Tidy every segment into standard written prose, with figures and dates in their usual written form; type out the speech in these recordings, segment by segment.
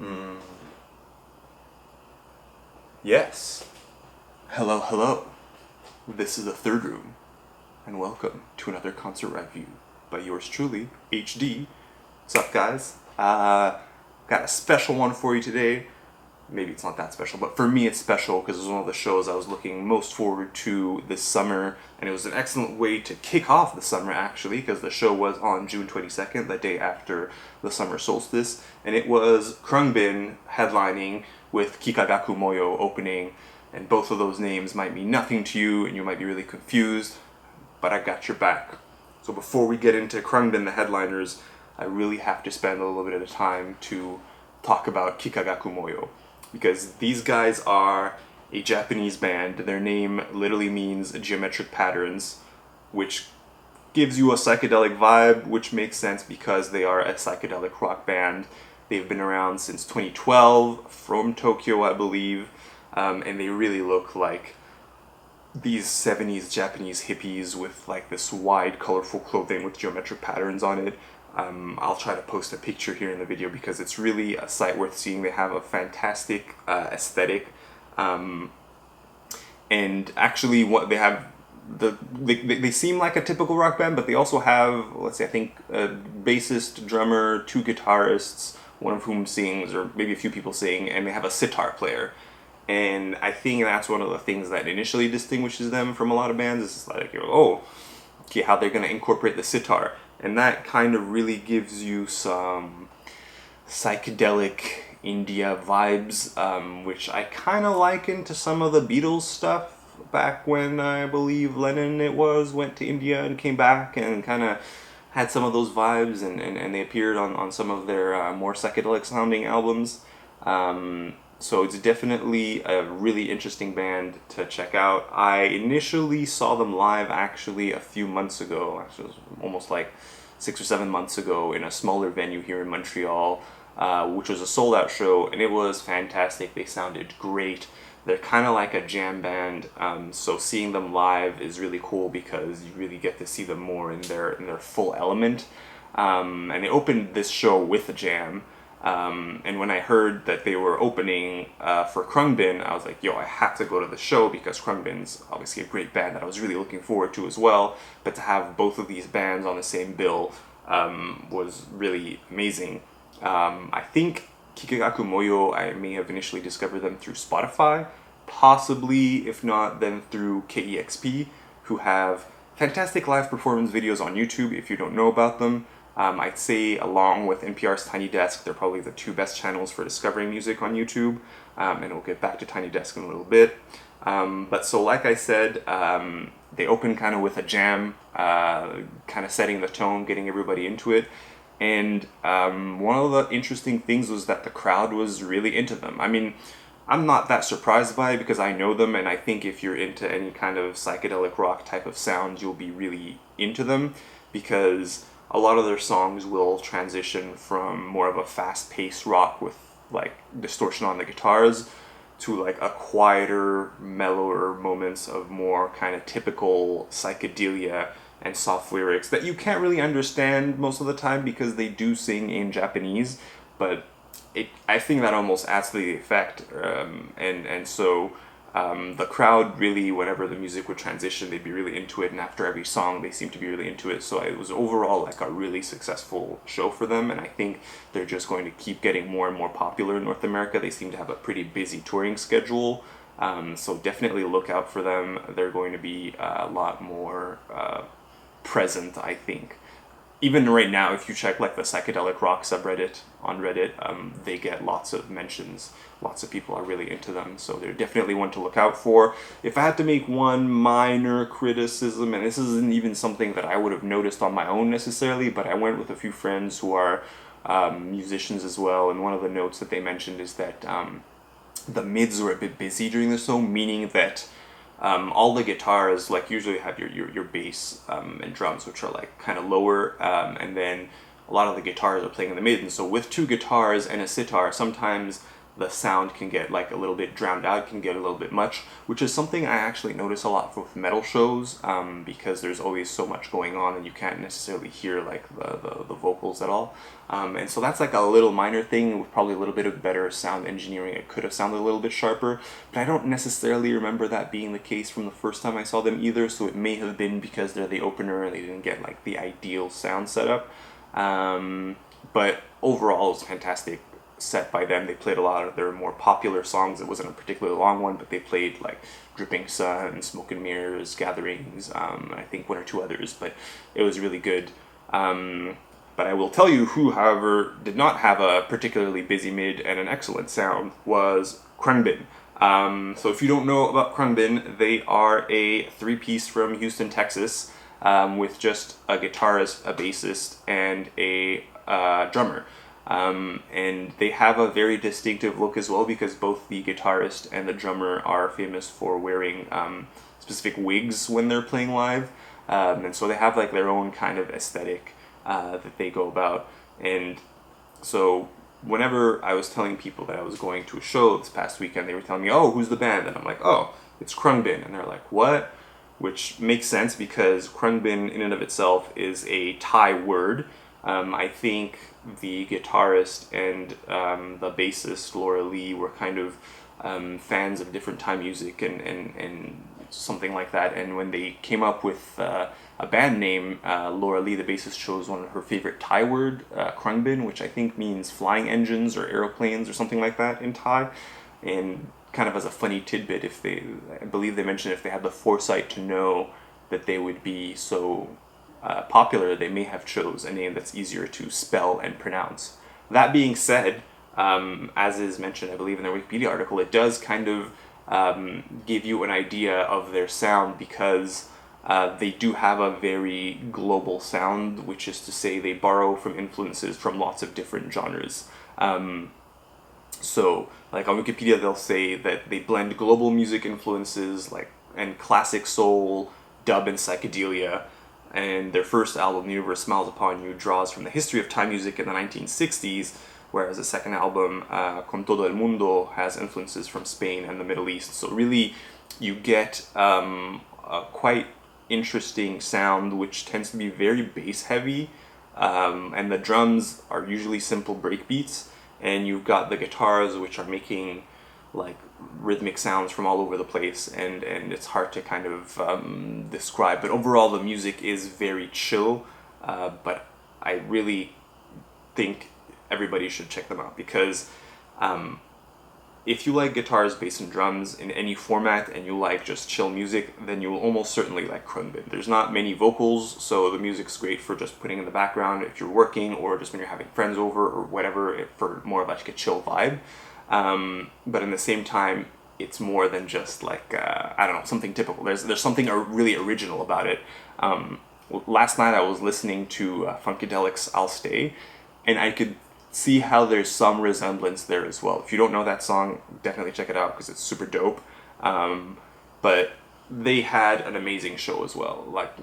Mm. Yes. Hello, hello. This is the third room, and welcome to another concert review by yours truly, HD. What's up, guys? Got a special one for you today. Maybe it's not that special, but for me it's special because it was one of the shows I was looking most forward to this summer, and it was an excellent way to kick off the summer actually, because the show was on June 22nd, the day after the summer solstice, and it was Khruangbin headlining with Kikagaku Moyo opening, and both of those names might mean nothing to you, and you might be really confused, but I got your back. So before we get into Khruangbin, the headliners, I really have to spend a little bit of time to talk about Kikagaku Moyo, because these guys are a Japanese band. Their name literally means geometric patterns, which gives you a psychedelic vibe, which makes sense because they are a psychedelic rock band. They've been around since 2012 from Tokyo, I believe, and they really look like these 70s Japanese hippies with like this wide, colorful clothing with geometric patterns on it. I'll try to post a picture here in the video because it's really a sight worth seeing. They have a fantastic aesthetic, and actually, what they have, they seem like a typical rock band, but they also have, let's say, I think a bassist, drummer, two guitarists, one of whom sings, or maybe a few people sing, and they have a sitar player. And I think that's one of the things that initially distinguishes them from a lot of bands. Is like, oh, okay, how they're gonna incorporate the sitar, and that kind of really gives you some psychedelic India vibes, which I kind of liken to some of the Beatles stuff back when I believe Lennon went to India and came back and kind of had some of those vibes, and they appeared on some of their more psychedelic sounding albums. So it's definitely a really interesting band to check out. I initially saw them live actually a few months ago. Actually, it was almost like 6 or 7 months ago in a smaller venue here in Montreal, which was a sold out show, and it was fantastic. They sounded great. They're kind of like a jam band, so seeing them live is really cool because you really get to see them more in their full element. And they opened this show with a jam. And when I heard that they were opening for Khruangbin, I was like, yo, I have to go to the show because Khruangbin's obviously a great band that I was really looking forward to as well. But to have both of these bands on the same bill was really amazing. I think Kikagaku Moyo, I may have initially discovered them through Spotify, possibly, if not, then through KEXP, who have fantastic live performance videos on YouTube if you don't know about them. I'd say, along with NPR's Tiny Desk, they're probably the two best channels for discovering music on YouTube, and we'll get back to Tiny Desk in a little bit. But so, like I said, they open kind of with a jam, kind of setting the tone, getting everybody into it. And one of the interesting things was that the crowd was really into them. I mean, I'm not that surprised by it because I know them, and I think if you're into any kind of psychedelic rock type of sound, you'll be really into them because a lot of their songs will transition from more of a fast-paced rock with like distortion on the guitars to like a quieter, mellower moments of more kind of typical psychedelia and soft lyrics that you can't really understand most of the time because they do sing in Japanese, but I think that almost adds to the effect, and so the crowd really, whenever the music would transition, they'd be really into it, and after every song, they seemed to be really into it. So it was overall like a really successful show for them, and I think they're just going to keep getting more and more popular in North America. They seem to have a pretty busy touring schedule, so definitely look out for them. They're going to be a lot more present, I think. Even right now, if you check like the psychedelic rock subreddit on Reddit, they get lots of mentions. Lots of people are really into them, so they're definitely one to look out for. If I had to make one minor criticism, and this isn't even something that I would have noticed on my own necessarily, but I went with a few friends who are musicians as well, and one of the notes that they mentioned is that the mids were a bit busy during the show, meaning that all the guitars, like, usually have your bass and drums, which are like kind of lower, and then a lot of the guitars are playing in the mid. And so with two guitars and a sitar, sometimes the sound can get like a little bit drowned out, can get a little bit much, which is something I actually notice a lot with metal shows, because there's always so much going on and you can't necessarily hear like the vocals at all. And so that's like a little minor thing. With probably a little bit of better sound engineering, it could have sounded a little bit sharper, but I don't necessarily remember that being the case from the first time I saw them either, so it may have been because they're the opener and they didn't get like the ideal sound setup. But overall, it was fantastic set by them. They played a lot of their more popular songs. It wasn't a particularly long one, but they played like Dripping Sun, Smoke and Mirrors, Gatherings, I think one or two others, but it was really good. But I will tell you who, however, did not have a particularly busy mid and an excellent sound was Khruangbin. So if you don't know about Khruangbin, they are a three-piece from Houston, Texas, with just a guitarist, a bassist, and a drummer. And they have a very distinctive look as well, because both the guitarist and the drummer are famous for wearing specific wigs when they're playing live. And so they have like their own kind of aesthetic that they go about. And so whenever I was telling people that I was going to a show this past weekend, they were telling me, "Oh, who's the band?" And I'm like, "Oh, it's Khruangbin." And they're like, "What?" Which makes sense because Khruangbin in and of itself is a Thai word. I think the guitarist and the bassist Laura Lee were kind of fans of different Thai music and something like that. And when they came up with a band name, Laura Lee, the bassist, chose one of her favorite Thai word, Khruangbin, which I think means flying engines or aeroplanes or something like that in Thai. And kind of as a funny tidbit, I believe they mentioned if they had the foresight to know that they would be so popular, they may have chose a name that's easier to spell and pronounce. That being said, as is mentioned, I believe in their Wikipedia article, it does kind of give you an idea of their sound, because they do have a very global sound, which is to say they borrow from influences from lots of different genres. So, like on Wikipedia, they'll say that they blend global music influences and classic soul, dub, and psychedelia. And their first album, The Universe Smiles Upon You, draws from the history of Thai music in the 1960s, whereas the second album, Con Todo El Mundo, has influences from Spain and the Middle East. So really, you get a quite interesting sound, which tends to be very bass heavy, and the drums are usually simple breakbeats, and you've got the guitars, which are making like rhythmic sounds from all over the place, and it's hard to kind of describe. But overall, the music is very chill, but I really think everybody should check them out, because if you like guitars, bass, and drums in any format, and you like just chill music, then you will almost certainly like Khruangbin. There's not many vocals, so the music's great for just putting in the background if you're working, or just when you're having friends over, or whatever, for more of like a chill vibe. But in the same time, it's more than just like, I don't know, something typical. There's something really original about it. Last night I was listening to Funkadelic's I'll Stay, and I could see how there's some resemblance there as well. If you don't know that song, definitely check it out because it's super dope. But they had an amazing show as well. Like,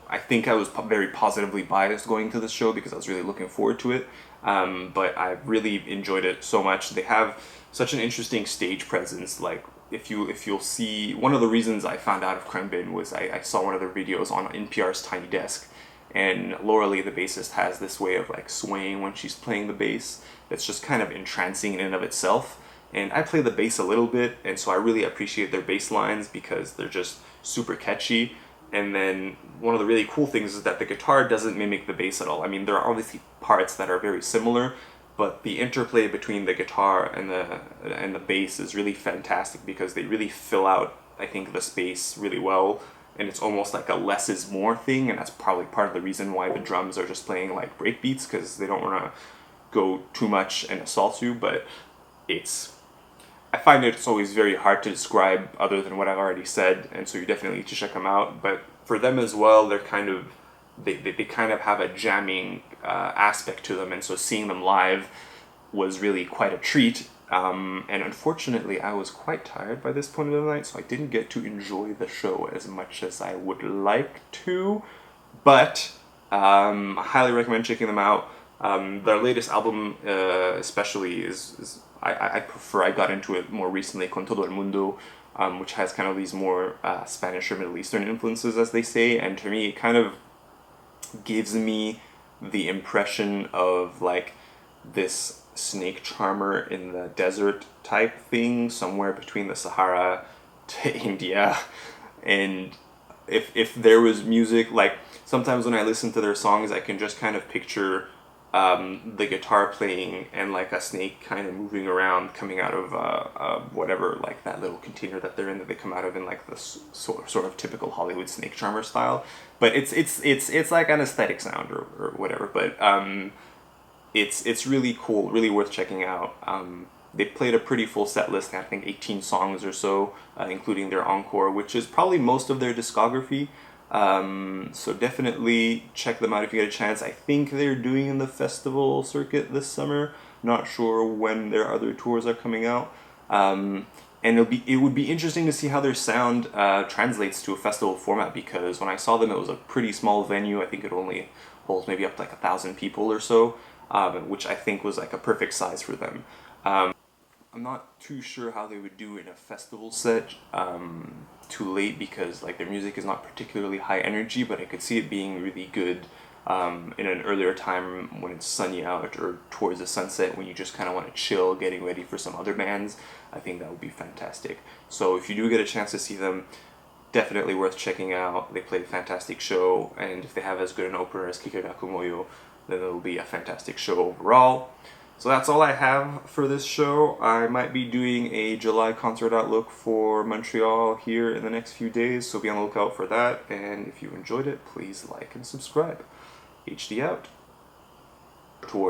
I think I was very positively biased going to this show because I was really looking forward to it. But I really enjoyed it so much. They have such an interesting stage presence. Like, if you'll see, one of the reasons I found out of Khruangbin was I saw one of their videos on NPR's Tiny Desk, and Laura Lee, the bassist, has this way of like swaying when she's playing the bass that's just kind of entrancing in and of itself. And I play the bass a little bit, and so I really appreciate their bass lines because they're just super catchy. And then one of the really cool things is that the guitar doesn't mimic the bass at all. I mean, there are obviously parts that are very similar, but the interplay between the guitar and the bass is really fantastic because they really fill out, I think, the space really well. And it's almost like a less is more thing, and that's probably part of the reason why the drums are just playing like break beats, because they don't want to go too much and assault you. But I find it's always very hard to describe other than what I've already said, and so you definitely need to check them out. But for them as well, they're kind of they kind of have a jamming aspect to them, and so seeing them live was really quite a treat. And unfortunately, I was quite tired by this point of the night, so I didn't get to enjoy the show as much as I would like to. But I highly recommend checking them out. Their latest album, especially, I got into it more recently, Con Todo el Mundo, which has kind of these more Spanish or Middle Eastern influences, as they say, and to me, it kind of gives me the impression of like this snake charmer in the desert type thing, somewhere between the Sahara to India. And if there was music, like sometimes when I listen to their songs, I can just kind of picture the guitar playing and like a snake kind of moving around, coming out of whatever, like that little container that they're in, that they come out of in like the sort of typical Hollywood snake charmer style. But it's like an aesthetic sound or whatever. But it's really cool, really worth checking out. They played a pretty full set list, I think 18 songs or so, including their encore, which is probably most of their discography. So definitely check them out if you get a chance. I think they're doing in the festival circuit this summer. Not sure when their other tours are coming out. And it would be interesting to see how their sound translates to a festival format, because when I saw them, it was a pretty small venue. I think it only holds maybe up to like 1,000 people or so, which I think was like a perfect size for them. I'm not too sure how they would do in a festival set too late, because like their music is not particularly high energy, but I could see it being really good in an earlier time when it's sunny out or towards the sunset, when you just kind of want to chill getting ready for some other bands. I think that would be fantastic. So if you do get a chance to see them, definitely worth checking out. They played a fantastic show, and if they have as good an opener as Kikagaku Moyo, then it'll be a fantastic show overall. So that's all I have for this show. I might be doing a July concert outlook for Montreal here in the next few days, so be on the lookout for that. And if you enjoyed it, please like and subscribe. HD out. Towards